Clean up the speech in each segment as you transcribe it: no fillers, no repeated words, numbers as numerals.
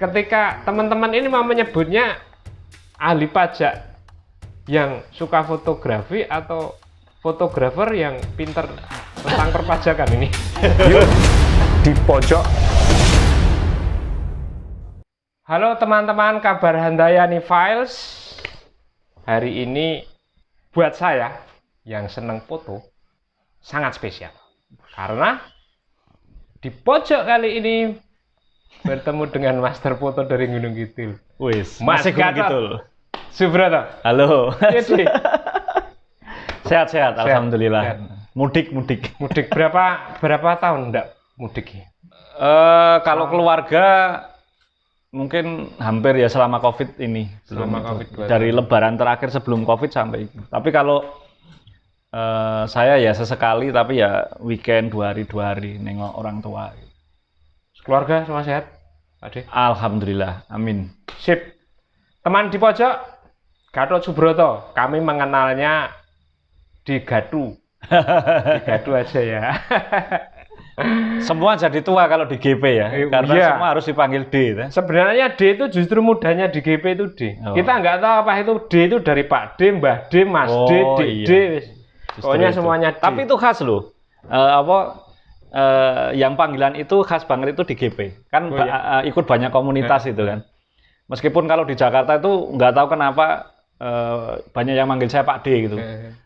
ketika teman-teman ini mau menyebutnya ahli pajak yang suka fotografi atau fotografer yang pinter tentang perpajakan ini. Yuk di pojok. Halo teman-teman, kabar Handayani Files. Hari ini buat saya yang senang foto sangat spesial karena di pojok kali ini bertemu dengan master foto dari Gunung Kidul. Wis, Mas masih Gunung Gatot Kidul. Subroto. Halo. Jadi, Sehat-sehat, alhamdulillah. sehat. Mudik. mudik berapa tahun enggak mudik? Kalau keluarga mungkin hampir ya selama Covid ini. Selama Belum Covid itu. Dari Lebaran terakhir sebelum Covid sampai itu. Tapi kalau saya ya sesekali, tapi ya weekend 2 hari nengok orang tua. Keluarga semua sehat, Pak De? Alhamdulillah, amin. Sip. Teman di pojok, Gatot Subroto. Kami mengenalnya di Gadu. Di Gadu aja ya. Semua jadi tua kalau di GP ya, karena Iya. semua harus dipanggil D. Ya. Sebenarnya D itu justru mudanya di GP itu D. Oh. Kita nggak tahu apa itu D itu dari Pak D, Mbah D, Mas D, Oh, D, iya. D. Pokoknya Justru itu. semuanya D. Tapi itu khas loh. Yang panggilan itu khas banget itu di GP. Kan Oh, iya. ikut banyak komunitas itu kan. Meskipun kalau di Jakarta itu nggak tahu kenapa banyak yang manggil saya Pak D gitu.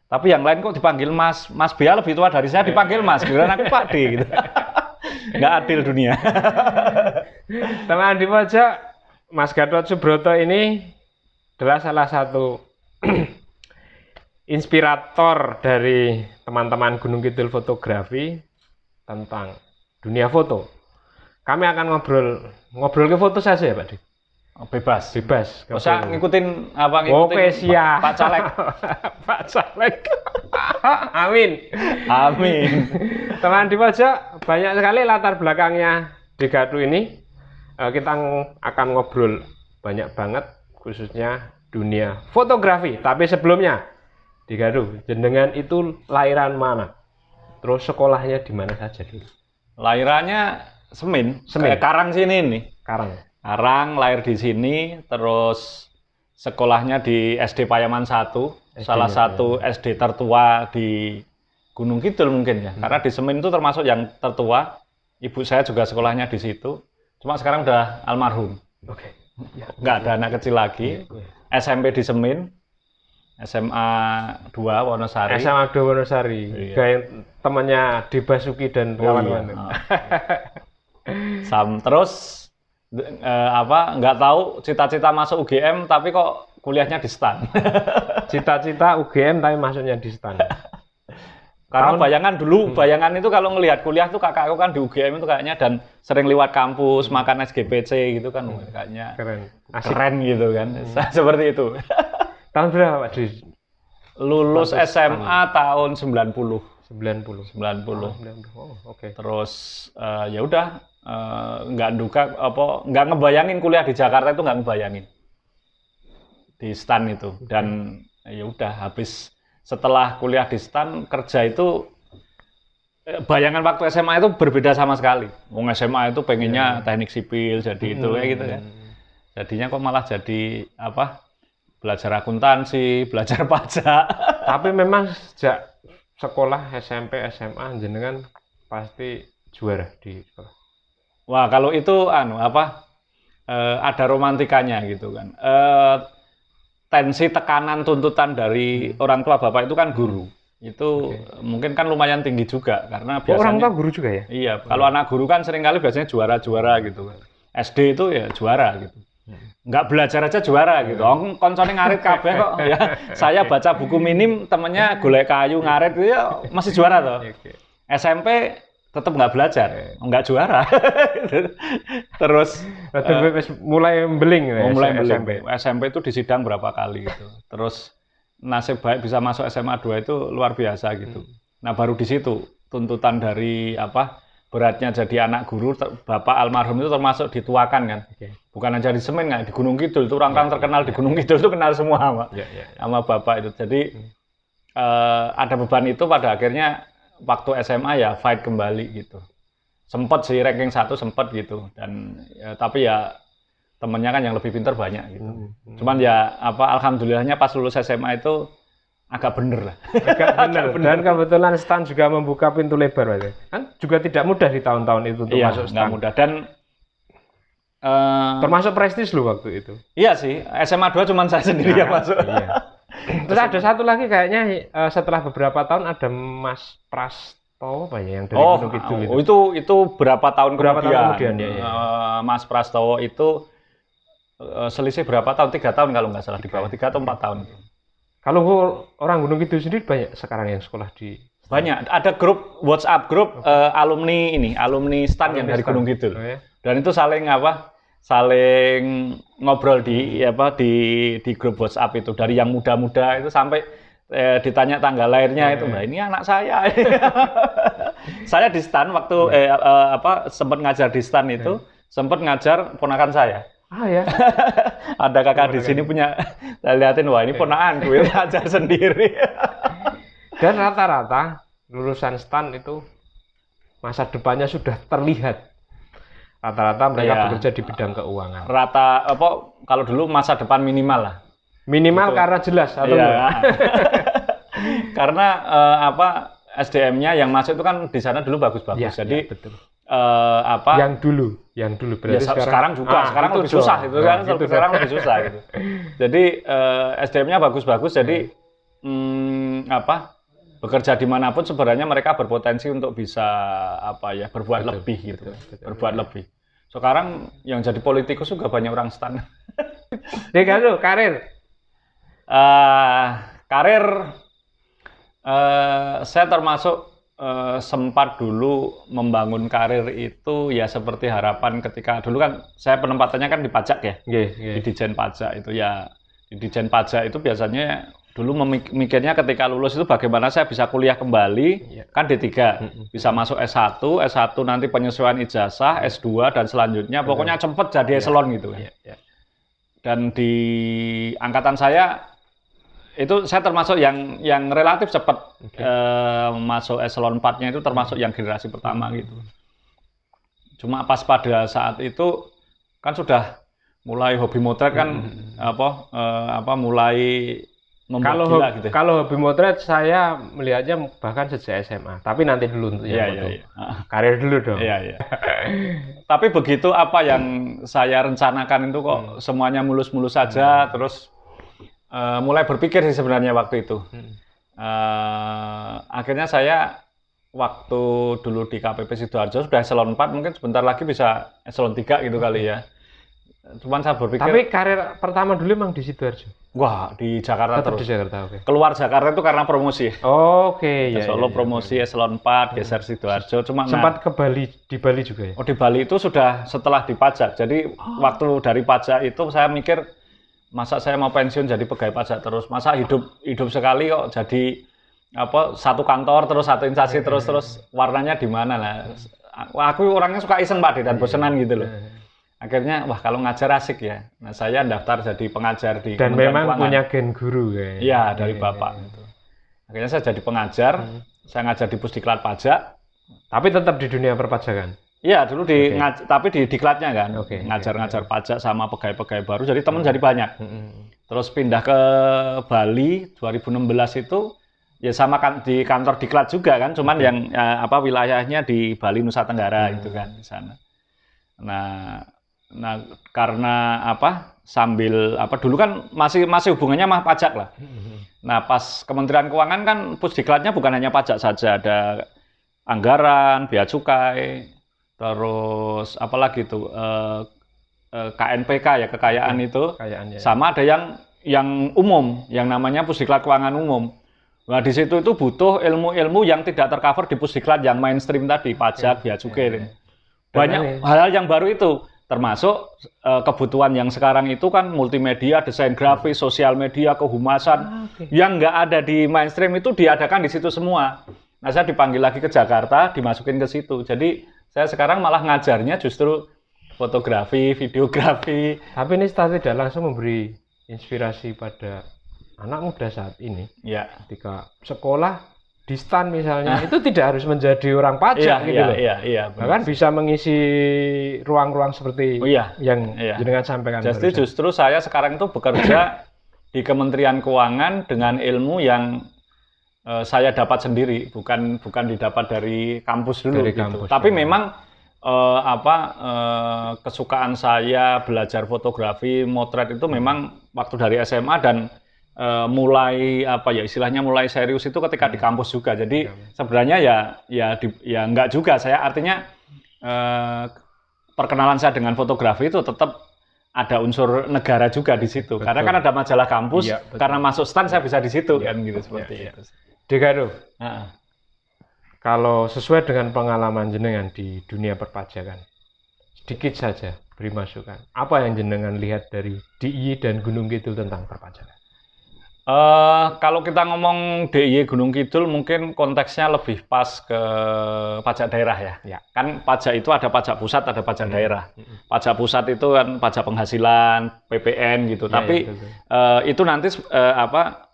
Tapi yang lain kok dipanggil Mas. Mas Bia lebih tua dari saya dipanggil Mas. Giliran aku Pak D gitu. Nggak adil dunia. Teman di pojok, Mas Gatot Subroto ini adalah salah satu inspirator dari teman-teman Gunung Kidul fotografi tentang dunia foto. Kami akan ngobrol ke foto saja ya Pak Di? Bebas. Bebas. Usah ngikutin apa ngikutin Oke, siap. Pak Caleg. Pak Caleg. Amin. Amin. Teman di pojok, banyak sekali latar belakangnya di Gadu ini. Kita akan ngobrol banyak banget, khususnya dunia fotografi. Tapi sebelumnya, di Gadu, jenengan itu lahiran mana? Terus sekolahnya di mana saja dulu? Lahirannya Semin. Semin. Karang sini nih. Karang. Karang, lahir di sini, terus sekolahnya di SD Payaman 1, salah satu SD tertua di Gunung Kidul mungkin ya. Karena di Semin itu termasuk yang tertua. Ibu saya juga sekolahnya di situ. Cuma sekarang udah almarhum. Oke. Ya. Nggak ada anak kecil lagi. SMP di Semin, SMA 2 Wonosari. SMA 2 Wonosari. Iya. Kayak temannya Di Basuki dan kawan-kawan. Terus nggak tahu cita-cita masuk UGM tapi kok kuliahnya di STAN. Cita-cita UGM tapi masuknya di STAN. Karena bayangan itu kalau ngelihat kuliah tuh kakakku kan di UGM itu kayaknya dan sering lewat kampus makan SGPC gitu kan kayaknya Keren. keren gitu kan. Seperti itu. Tahun berapa Pak Di? Lulus SMA tahun 90. 90. 90. Oh, oke. Terus ya udah nggak nggak ngebayangin kuliah di Jakarta itu nggak ngebayangin di STAN itu dan ya udah habis setelah kuliah di STAN kerja itu bayangan waktu SMA itu berbeda sama sekali. Wong SMA itu pengennya teknik sipil jadi itu kayak gitu ya. Jadinya kok malah jadi belajar akuntansi, belajar pajak. Tapi memang sejak sekolah SMP, SMA jenengan pasti juara di sekolah. Wah, kalau itu ada romantikanya gitu kan. Tensi tekanan tuntutan dari orang tua bapak itu kan guru. Itu mungkin kan lumayan tinggi juga karena biasanya orang tua guru juga ya? Iya, kalau anak guru kan seringkali biasanya juara-juara gitu kan. SD itu ya juara gitu. Nggak belajar aja juara gitu. Koncone ngarit kabeh kok ya. Saya baca buku minim temennya golek kayu ngarit ya masih juara toh. SMP tetap nggak belajar, nggak juara. Terus mulai beling ya, mulai SMP itu disidang berapa kali gitu. Terus nasib baik bisa masuk SMA 2 itu luar biasa gitu. Nah baru di situ tuntutan dari beratnya jadi anak guru, bapak almarhum itu termasuk dituakan kan. Bukan aja di Semin kan, di Gunung Kidul itu orang-orang terkenal di Gunung Kidul itu kenal semua sama bapak itu. Jadi Hmm. ada beban itu pada akhirnya waktu SMA ya fight kembali gitu. Sempet sih ranking 1 sempet gitu dan ya, tapi ya temennya kan yang lebih pintar banyak gitu. Cuman ya alhamdulillahnya pas lulus SMA itu agak bener lah. Agak bener. Dan kebetulan STAN juga membuka pintu lebar, Mas. Kan juga tidak mudah di tahun-tahun itu untuk masuk STAN. Nggak mudah. Dan termasuk prestis loh waktu itu. Iya sih, SMA 2 cuman saya sendiri yang masuk. Iya. Terus ada satu lagi kayaknya setelah beberapa tahun ada Mas Prastowo apa ya yang dari Gunung Kidul itu berapa tahun kemudian ya. Mas Prastowo itu selisih berapa tahun? 3 tahun kalau nggak salah, di bawah 3 atau 4 tahun. Kalau orang Gunung Kidul sendiri banyak sekarang yang sekolah di banyak. Ada grup WhatsApp grup alumni STAN yang dari Gunung Kidul. Oh, ya? Dan itu saling ngobrol di grup WhatsApp itu, dari yang muda-muda itu sampai ditanya tanggal lahirnya itu, Mbak, ini anak saya. Saya di STAN waktu sempat ngajar di STAN itu, sempat ngajar ponakan saya. Ah ya. Ada kakak di sini punya, saya liatin, wah ini ponakan gue ngajar sendiri. Dan rata-rata lulusan STAN itu masa depannya sudah terlihat. Rata-rata mereka bekerja di bidang keuangan. Kalau dulu masa depan minimal lah. Minimal gitu. Karena jelas atau Karena SDM-nya yang masuk itu kan di sana dulu bagus-bagus. Jadi betul. Yang dulu berarti sekarang juga sekarang lebih susah itu kan, sekarang lebih susah gitu. Jadi SDM-nya bagus-bagus, jadi bekerja dimanapun sebenarnya mereka berpotensi untuk bisa berbuat lebih gitu. Berbuat lebih. Sekarang yang jadi politikus juga banyak orang STAN. Kalau karir saya termasuk sempat dulu membangun karir itu ya seperti harapan ketika dulu kan saya penempatannya kan di pajak ya. Di Ditjen Pajak itu ya. Di Ditjen Pajak itu biasanya dulu memikirnya ketika lulus itu bagaimana saya bisa kuliah kembali, kan D3, bisa masuk S1 nanti penyesuaian ijazah, S2 dan selanjutnya pokoknya cepet jadi eselon gitu kan. Dan di angkatan saya itu saya termasuk yang relatif cepat masuk eselon 4-nya itu termasuk yang generasi pertama gitu. Cuma pas pada saat itu kan sudah mulai hobi motret kan mulai membuat gila gitu. Kalau hobi motret saya melihatnya bahkan sejak SMA. Tapi nanti dulu untuk yang foto. Karir dulu dong. Iya. Tapi begitu apa yang saya rencanakan itu kok semuanya mulus-mulus saja, terus mulai berpikir sih sebenarnya waktu itu. Akhirnya saya waktu dulu di KPP Sidoarjo sudah eselon 4, mungkin sebentar lagi bisa eselon 3 gitu kali ya. Cuman saya berpikir. Tapi karir pertama dulu emang di Sidoarjo? Wah, di Jakarta terus. Di Jakarta, oke. Keluar Jakarta itu karena promosi. Oke, Solo promosi eselon 4, geser Sidoarjo. Cuma sempat ke Bali, di Bali juga ya? Oh, di Bali itu sudah setelah di pajak. Jadi waktu dari pajak itu saya mikir, masa saya mau pensiun jadi pegawai pajak terus? Masa hidup sekali kok jadi satu kantor terus satu instansi terus warnanya di mana lah? Aku orangnya suka iseng Pak dan bosenan gitu loh. Akhirnya kalau ngajar asik ya. Nah, saya daftar jadi pengajar di dan memang Keuangan. Punya gen guru ya. Iya, dari bapak. Gitu. Akhirnya saya jadi pengajar. Saya ngajar di Pusdiklat Pajak. Tapi tetap di dunia perpajakan. Iya, dulu tapi di diklatnya kan. Ngajar-ngajar pajak sama pegawai-pegawai baru. Jadi teman jadi banyak. Terus pindah ke Bali 2016 itu ya sama kan di kantor diklat juga kan. Cuman yang wilayahnya di Bali Nusa Tenggara gitu kan di sana. Nah, karena sambil dulu kan masih hubungannya sama pajak lah. Nah, pas Kementerian Keuangan kan Pusdiklatnya bukan hanya pajak saja, ada anggaran, bea cukai, terus apalagi itu KNPK ya, kekayaan itu. Sama ada yang umum, yang namanya Pusdiklat Keuangan Umum. Nah, di situ itu butuh ilmu-ilmu yang tidak tercover di Pusdiklat yang mainstream tadi, pajak, bea cukai. Banyak hal-hal yang baru itu. Termasuk kebutuhan yang sekarang itu kan multimedia, desain grafis, sosial media, kehumasan. Yang nggak ada di mainstream itu diadakan di situ semua. Nah, saya dipanggil lagi ke Jakarta, dimasukin ke situ. Jadi saya sekarang malah ngajarnya justru fotografi, videografi. Tapi ini tidak langsung memberi inspirasi pada anak muda saat ini. Ya. Ketika sekolah di stand misalnya itu tidak harus menjadi orang pajak gitu loh. Iya. Bahkan bisa mengisi ruang-ruang seperti yang jenengan sampaikan. Jadi justru saya sekarang itu bekerja di Kementerian Keuangan dengan ilmu yang saya dapat sendiri, bukan didapat dari kampus dulu gitu. Tapi memang kesukaan saya belajar fotografi, motret itu memang waktu dari SMA dan mulai istilahnya mulai serius itu ketika di kampus juga. Jadi sebenarnya ya enggak juga, saya artinya perkenalan saya dengan fotografi itu tetap ada unsur negara juga di situ. Betul. Karena kan ada majalah kampus, karena masuk stand saya bisa di situ kan gitu seperti itu. Dekado. Kalau sesuai dengan pengalaman jenengan di dunia perpajakan, sedikit saja beri masukan. Apa yang jenengan lihat dari DIY dan Gunung Kidul tentang perpajakan? Kalau kita ngomong DIY Gunung Kidul mungkin konteksnya lebih pas ke pajak daerah ya. Kan pajak itu ada pajak pusat, ada pajak daerah. Pajak pusat itu kan pajak penghasilan, PPN gitu. Tapi itu nanti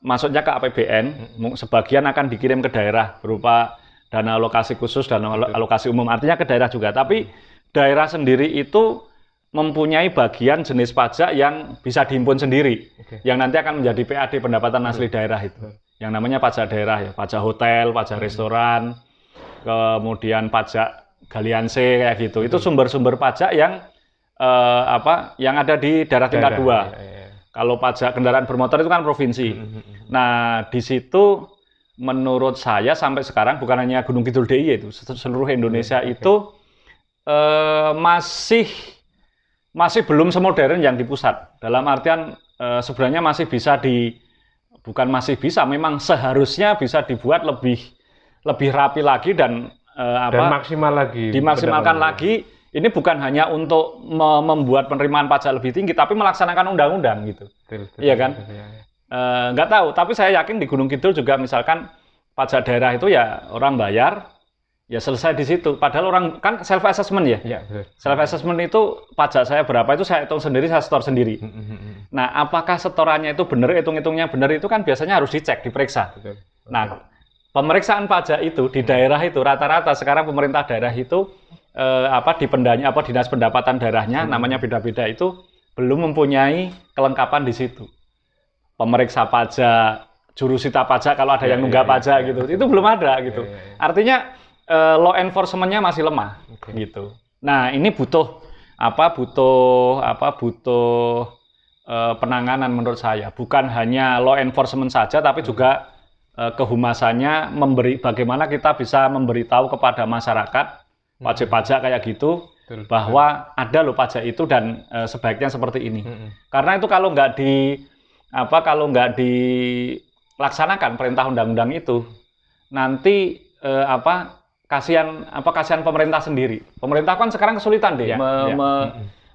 masuknya ke APBN, sebagian akan dikirim ke daerah berupa dana alokasi khusus, dana alokasi umum. Artinya ke daerah juga. Tapi daerah sendiri itu mempunyai bagian jenis pajak yang bisa dihimpun sendiri, yang nanti akan menjadi PAD pendapatan asli daerah itu, yang namanya pajak daerah ya, pajak hotel, pajak restoran, kemudian pajak galianse kayak gitu. Itu sumber-sumber pajak yang yang ada di daerah tingkat 2. Kalau pajak kendaraan bermotor itu kan provinsi. Nah di situ menurut saya sampai sekarang bukan hanya Gunung Kidul DIY itu, seluruh Indonesia itu masih belum semodern yang di pusat. Dalam artian sebenarnya masih bisa bukan masih bisa, memang seharusnya bisa dibuat lebih rapi lagi dan maksimal lagi. Dimaksimalkan lagi. Ini bukan hanya untuk membuat penerimaan pajak lebih tinggi, tapi melaksanakan undang-undang gitu. Iya kan? Nggak tahu, tapi saya yakin di Gunung Kidul juga misalkan pajak daerah itu ya orang bayar, ya selesai di situ. Padahal orang kan self assessment ya. Self assessment itu pajak saya berapa itu saya hitung sendiri, saya setor sendiri. Nah, apakah setorannya itu benar, hitung-hitungnya benar itu kan biasanya harus dicek, diperiksa. Nah, pemeriksaan pajak itu di daerah itu rata-rata sekarang pemerintah daerah itu dinas pendapatan daerahnya namanya beda-beda itu belum mempunyai kelengkapan di situ. Pemeriksa pajak, jurusita pajak kalau ada yang nunggak pajak gitu. Itu belum ada gitu. Artinya law enforcement-nya masih lemah gitu. Nah, ini butuh penanganan menurut saya. Bukan hanya law enforcement saja tapi juga kehumasannya bagaimana kita bisa memberitahu kepada masyarakat wajib pajak kayak gitu bahwa ada loh pajak itu dan sebaiknya seperti ini. Karena itu kalau nggak dilaksanakan perintah undang-undang itu nanti kasihan pemerintah sendiri. Pemerintah kan sekarang kesulitan deh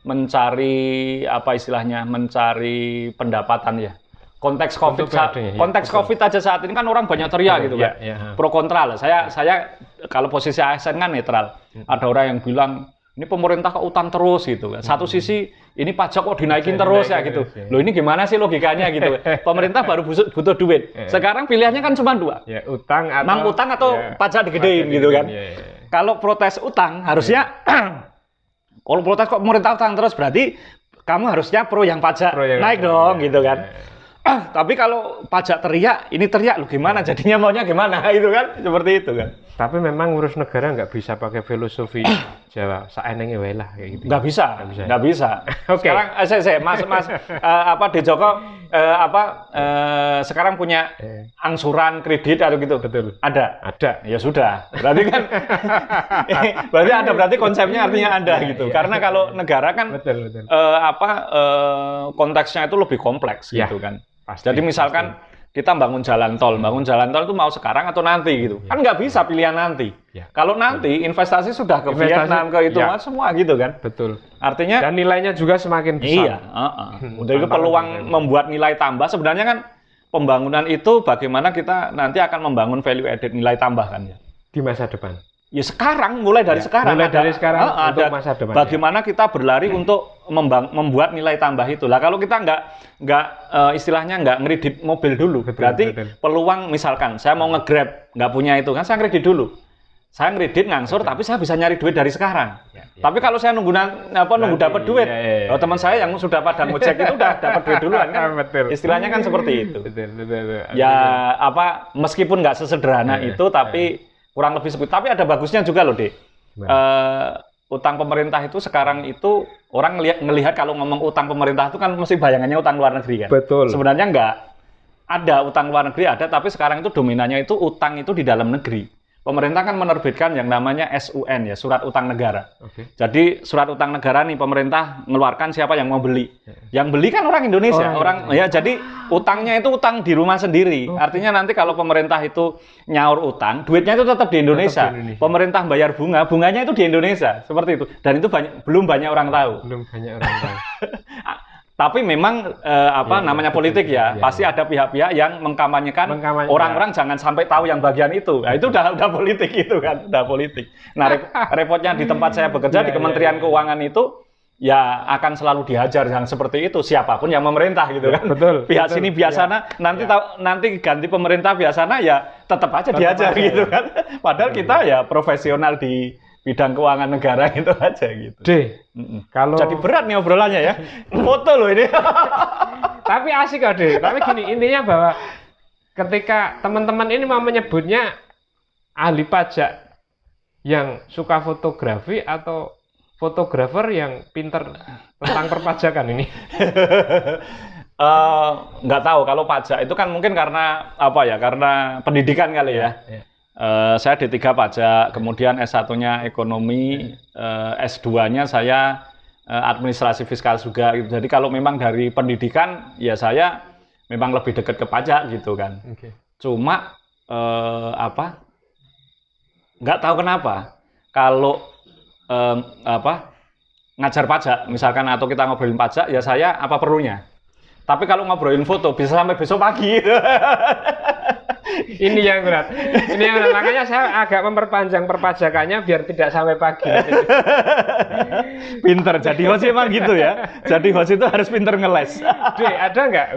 mencari mencari pendapatan ya. Konteks COVID aja saat ini kan orang banyak teriak gitu kan. Pro kontra lah. Saya kalau posisi ASN kan netral. Ada orang yang bilang ini pemerintah kok utang terus gitu kan. Satu sisi ini pajak kok dinaikin terus ya gitu. Loh ini gimana sih logikanya gitu. Pemerintah baru butuh duit. Sekarang pilihannya kan cuma 2. Utang atau pajak digedein gitu kan. Kalau protes utang harusnya kalau protes kok pemerintah utang terus berarti kamu harusnya pro yang pajak naik dong gitu kan. Tapi kalau pajak teriak, ini teriak lu gimana jadinya maunya gimana itu kan seperti itu kan. Tapi memang ngurus negara nggak bisa pakai filosofi Jawa saenenge wae lah kayak gitu. Nggak bisa. Oke. Sekarang Mas De Joko sekarang punya angsuran kredit atau gitu. Betul. Ada. Ya sudah. Berarti kan berarti konsepnya artinya ada gitu. Karena kalau negara kan konteksnya itu lebih kompleks gitu kan. Pasti, jadi misalkan kita bangun jalan tol itu mau sekarang atau nanti gitu. Kan nggak bisa pilihan nanti. Kalau nanti investasi sudah ke Vietnam, ke itu semua gitu kan. Betul. Artinya dan nilainya juga semakin besar. Udah itu peluang membuat nilai tambah sebenarnya kan pembangunan itu bagaimana kita nanti akan membangun value added nilai tambah kan ya. Di masa depan. Ya sekarang, mulai dari sekarang. Mulai dari sekarang untuk ada masa depan. Bagaimana kita berlari untuk membuat nilai tambah itu. Lah kalau kita nggak istilahnya nggak ngredit mobil dulu, berarti peluang misalkan saya mau nge-Grab nggak punya itu kan saya ngredit dulu. Saya ngredit ngangsur, tapi saya bisa nyari duit dari sekarang. Tapi kalau saya nunggu dapat duit, teman saya yang sudah pada ngecek itu udah dapat duit duluan kan. Istilahnya kan seperti itu. Ya meskipun nggak sesederhana itu, tapi kurang lebih seperti. Tapi ada bagusnya juga loh, Dek. Utang pemerintah itu sekarang itu orang ngelihat kalau ngomong utang pemerintah itu kan mesti bayangannya utang luar negeri kan. Betul. Sebenarnya nggak ada utang luar negeri ada, tapi sekarang itu dominannya itu utang itu di dalam negeri. Pemerintah kan menerbitkan yang namanya SUN ya, surat utang negara. Jadi surat utang negara nih pemerintah mengeluarkan siapa yang mau beli. Yang beli kan orang Indonesia, jadi utangnya itu utang di rumah sendiri. Artinya nanti kalau pemerintah itu nyaur utang, duitnya itu tetap di Indonesia. Pemerintah bayar bunganya itu di Indonesia, seperti itu. Dan itu belum banyak orang tahu. Tapi memang namanya politik ya, pasti ada pihak-pihak yang mengkampanyekan orang-orang jangan sampai tahu yang bagian itu. Nah, itu udah politik itu kan, udah politik. Nah, repotnya di tempat saya bekerja di Kementerian Keuangan itu ya akan selalu dihajar yang seperti itu siapapun yang memerintah gitu kan. Pihak sini biasanya nanti ganti pemerintah biasanya ya tetap aja dihajar gitu kan. Padahal kita ya profesional di bidang keuangan negara itu aja gitu. Kalau jadi berat nih obrolannya ya. Foto loh ini. Tapi asik kok, Tapi gini, intinya bahwa ketika teman-teman ini mau menyebutnya ahli pajak yang suka fotografi atau fotografer yang pinter tentang perpajakan ini. Nggak tahu kalau pajak itu kan mungkin karena karena pendidikan kali ya. Saya D3 pajak, kemudian S1-nya ekonomi, S2-nya saya administrasi fiskal juga. Jadi kalau memang dari pendidikan, ya saya memang lebih dekat ke pajak gitu kan. Cuma nggak tahu kenapa kalau ngajar pajak, misalkan atau kita ngobrolin pajak, ya saya apa perlunya. Tapi kalau ngobrolin foto bisa sampai besok pagi. Ini yang berat. Makanya saya agak memperpanjang perpajakannya biar tidak sampai pagi. Pinter. Jadi host emang gitu ya. Jadi host itu harus pinter ngeles. Ada nggak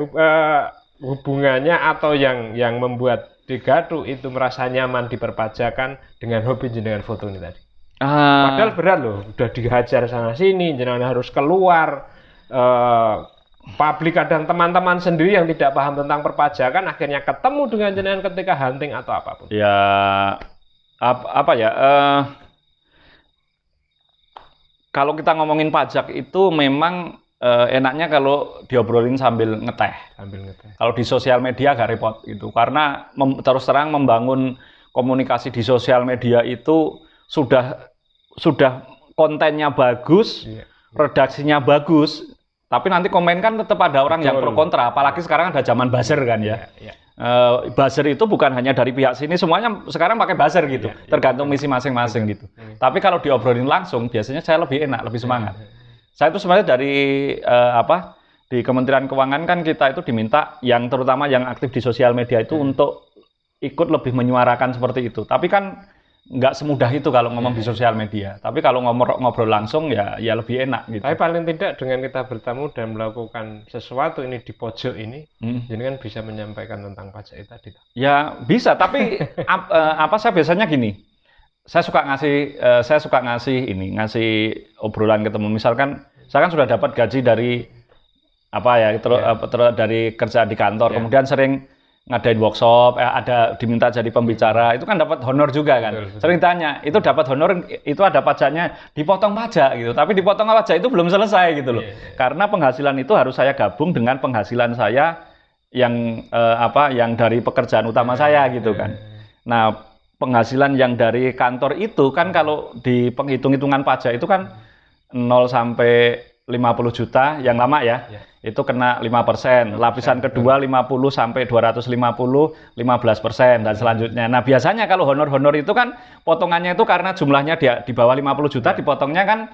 hubungannya atau yang membuat Degadu itu merasa nyaman di perpajakan dengan hobi jenengan foto ini tadi? Padahal berat loh. Udah dihajar sana sini, jenengan harus keluar. Publik kadang teman-teman sendiri yang tidak paham tentang perpajakan akhirnya ketemu dengan jenengan ketika hunting atau apapun. Ya kalau kita ngomongin pajak itu memang enaknya kalau diobrolin sambil ngeteh. Kalau di sosial media agak repot gitu karena terus terang membangun komunikasi di sosial media itu sudah kontennya bagus, redaksinya bagus. Tapi nanti komen kan tetap ada orang yang pro kontra, apalagi sekarang ada zaman buzzer kan ya. Buzzer itu bukan hanya dari pihak sini, semuanya sekarang pakai buzzer gitu, tergantung misi masing-masing gitu. Tapi kalau diobrolin langsung, biasanya saya lebih enak, lebih semangat. Saya itu sebenarnya dari di Kementerian Keuangan kan kita itu diminta yang terutama yang aktif di sosial media itu untuk ikut lebih menyuarakan seperti itu. Tapi kan nggak semudah itu kalau ngomong di sosial media. Tapi kalau ngobrol langsung ya lebih enak gitu. Tapi paling tidak dengan kita bertemu dan melakukan sesuatu ini di pojok ini, jadi kan bisa menyampaikan tentang pajak itu tadi. Ya bisa, tapi saya biasanya gini. Saya suka ngasih obrolan ketemu. Misalkan saya kan sudah dapat gaji dari dari kerja di kantor, kemudian sering ngadain workshop, ada diminta jadi pembicara, itu kan dapat honor juga kan. Betul. Sering tanya, itu dapat honor, itu ada pajaknya, dipotong pajak gitu. Tapi dipotong pajak itu belum selesai gitu loh. Karena penghasilan itu harus saya gabung dengan penghasilan saya yang yang dari pekerjaan utama saya gitu kan. Nah, penghasilan yang dari kantor itu kan kalau di penghitung-hitungan pajak itu kan 0 sampai 50 juta yang lama ya. Itu kena 5%, lapisan kedua 50 sampai 250, 15% dan selanjutnya. Nah, biasanya kalau honor-honor itu kan potongannya itu karena jumlahnya di bawah 50 juta dipotongnya kan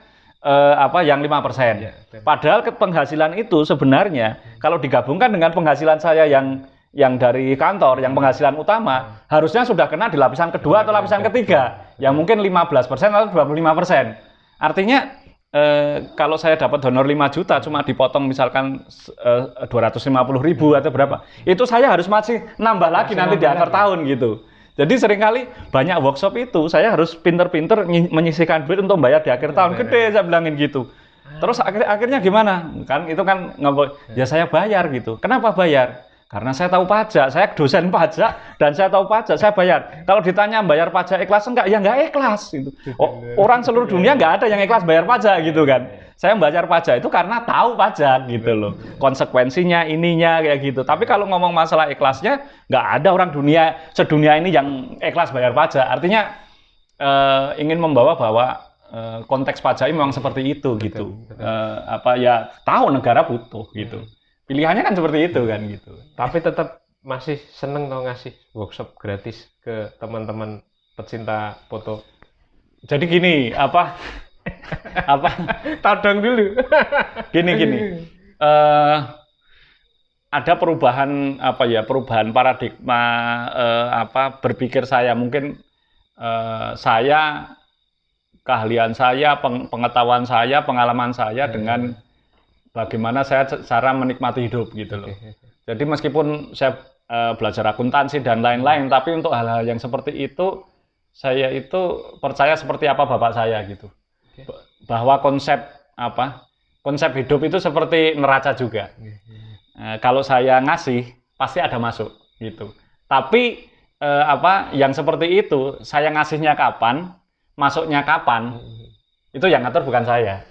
yang 5%. Padahal penghasilan itu sebenarnya kalau digabungkan dengan penghasilan saya yang dari kantor, yang penghasilan utama, harusnya sudah kena di lapisan kedua atau lapisan ketiga. ya mungkin 15% atau 25%. Artinya kalau saya dapat honor 5 juta cuma dipotong misalkan 250.000 atau berapa, itu saya harus masih nambah lagi nanti di akhir tahun gitu. Jadi seringkali banyak workshop itu saya harus pinter-pinter menyisihkan duit untuk bayar di akhir tahun. Gede saya bilangin gitu. Terus akhirnya gimana? Kan itu kan ya saya bayar gitu. Kenapa bayar? Karena saya tahu pajak, saya dosen pajak dan saya tahu pajak, saya bayar. Kalau ditanya bayar pajak ikhlas enggak? Ya enggak ikhlas gitu. Orang seluruh dunia enggak ada yang ikhlas bayar pajak gitu kan. Saya bayar pajak itu karena tahu pajak gitu loh. Konsekuensinya ininya kayak gitu. Tapi kalau ngomong masalah ikhlasnya, enggak ada orang sedunia ini yang ikhlas bayar pajak. Artinya ingin membawa bahwa konteks pajak ini memang seperti itu gitu. Ya tahu negara butuh gitu. Pilihannya kan seperti itu kan gitu. Tapi tetap masih seneng dong ngasih workshop gratis ke teman-teman pecinta foto. Jadi gini, apa Todong dulu. Gini. Ada perubahan perubahan paradigma berpikir saya. Mungkin saya, keahlian saya, pengetahuan saya, pengalaman saya dengan bagaimana saya cara menikmati hidup gitu loh. Jadi meskipun saya belajar akuntansi dan lain-lain, tapi untuk hal-hal yang seperti itu, saya itu percaya seperti apa bapak saya gitu. Bahwa konsep hidup itu seperti neraca juga. Kalau saya ngasih, pasti ada masuk gitu. Tapi yang seperti itu, saya ngasihnya kapan, masuknya kapan, itu yang ngatur bukan saya.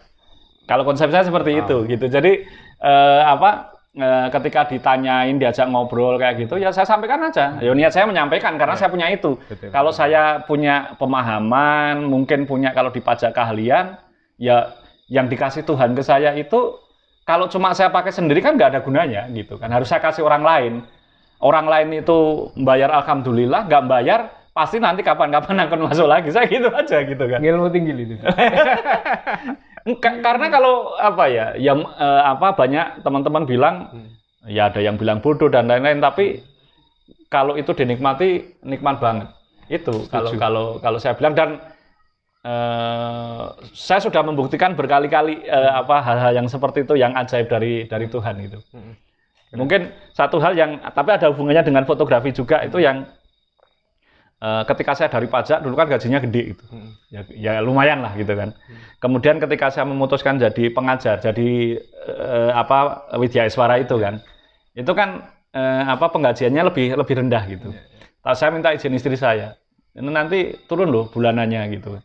Kalau konsep saya seperti itu gitu. Jadi ketika ditanyain, diajak ngobrol kayak gitu, ya saya sampaikan aja. Ya niat saya menyampaikan karena saya punya itu. Kalau saya punya pemahaman, mungkin punya kalau di pajak keahlian, ya yang dikasih Tuhan ke saya itu kalau cuma saya pakai sendiri kan nggak ada gunanya gitu kan. Harus saya kasih orang lain. Orang lain itu membayar alhamdulillah, nggak bayar pasti nanti kapan-kapan akan masuk lagi. Saya gitu aja gitu kan. Ilmu tinggi itu. Karena kalau banyak teman-teman bilang ya ada yang bilang bodoh dan lain-lain, tapi kalau itu dinikmati nikmat banget itu. Kalau saya bilang, dan saya sudah membuktikan berkali-kali hal-hal yang seperti itu yang ajaib dari Tuhan itu. Mungkin satu hal yang tapi ada hubungannya dengan fotografi juga itu yang ketika saya dari pajak dulu kan gajinya gede gitu. Ya lumayan lah gitu kan. Kemudian ketika saya memutuskan jadi pengajar, jadi Widya Iswara itu kan. Itu kan penggajiannya lebih rendah gitu. Saya minta izin istri saya. Ini nanti turun loh bulanannya gitu.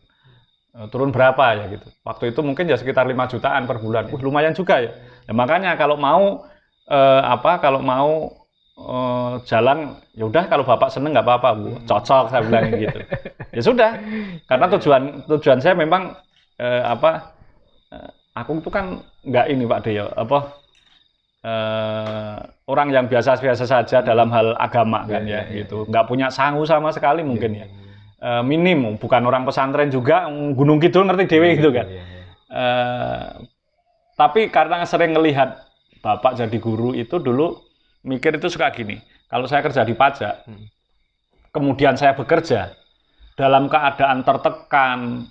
Turun berapa ya gitu. Waktu itu mungkin ya sekitar 5 jutaan per bulan. Lumayan juga ya. Nah, makanya kalau mau jalan, ya udah kalau bapak seneng nggak apa-apa Bu, cocok saya bilang gitu. Ya sudah, karena tujuan saya memang aku itu kan nggak ini Pak Deyo, orang yang biasa-biasa saja dalam hal agama kan ya gitu, nggak punya sangu sama sekali mungkin ya, minim, bukan orang pesantren juga, Gunung Kidul ngerti dewe gitu kan. Tapi karena sering ngelihat bapak jadi guru itu dulu mikir itu suka gini, kalau saya kerja di pajak, kemudian saya bekerja dalam keadaan tertekan,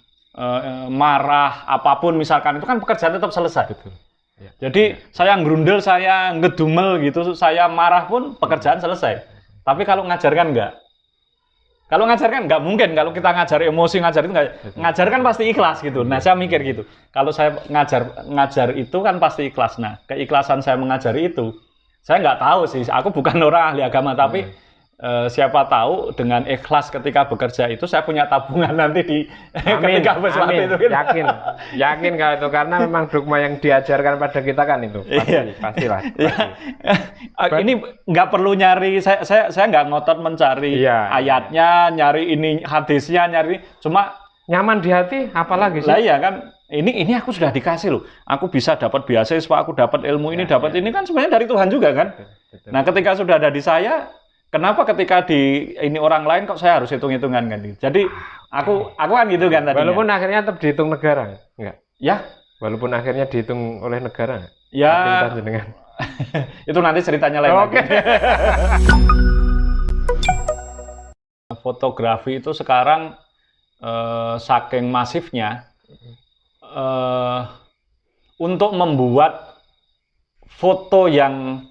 marah, apapun misalkan, itu kan pekerjaan tetap selesai. Betul. Ya. Jadi saya ngerundel, saya ngedumel gitu, saya marah pun pekerjaan selesai. Tapi kalau ngajarkan enggak. Kalau ngajarkan nggak mungkin, kalau kita ngajar emosi, ngajar itu nggak, ngajar kan pasti ikhlas gitu. Nah saya mikir gitu, kalau saya ngajar itu kan pasti ikhlas. Nah keikhlasan saya mengajari itu, saya nggak tahu sih, aku bukan orang ahli agama, tapi siapa tahu dengan ikhlas ketika bekerja itu saya punya tabungan nanti di ketika sesuatu itu. Gitu. Yakin kalau itu, karena memang dogma yang diajarkan pada kita kan itu, pastilah. Ini nggak perlu nyari, saya nggak ngotot mencari ayatnya, nyari ini hadisnya, nyari cuma nyaman di hati, apalagi sih? Lah iya kan. Ini aku sudah dikasih loh. Aku bisa dapat beasiswa, aku dapat ilmu ini, dapat ini kan sebenarnya dari Tuhan juga kan. Betul. Nah, ketika sudah ada di saya, kenapa ketika di ini orang lain kok saya harus hitung-hitungan kan? Jadi aku kan gitu kan tadinya. Walaupun akhirnya tetap dihitung negara, enggak? Ya, walaupun akhirnya dihitung oleh negara. Ya. Itu nanti ceritanya lain lagi. Fotografi itu sekarang saking masifnya, untuk membuat foto yang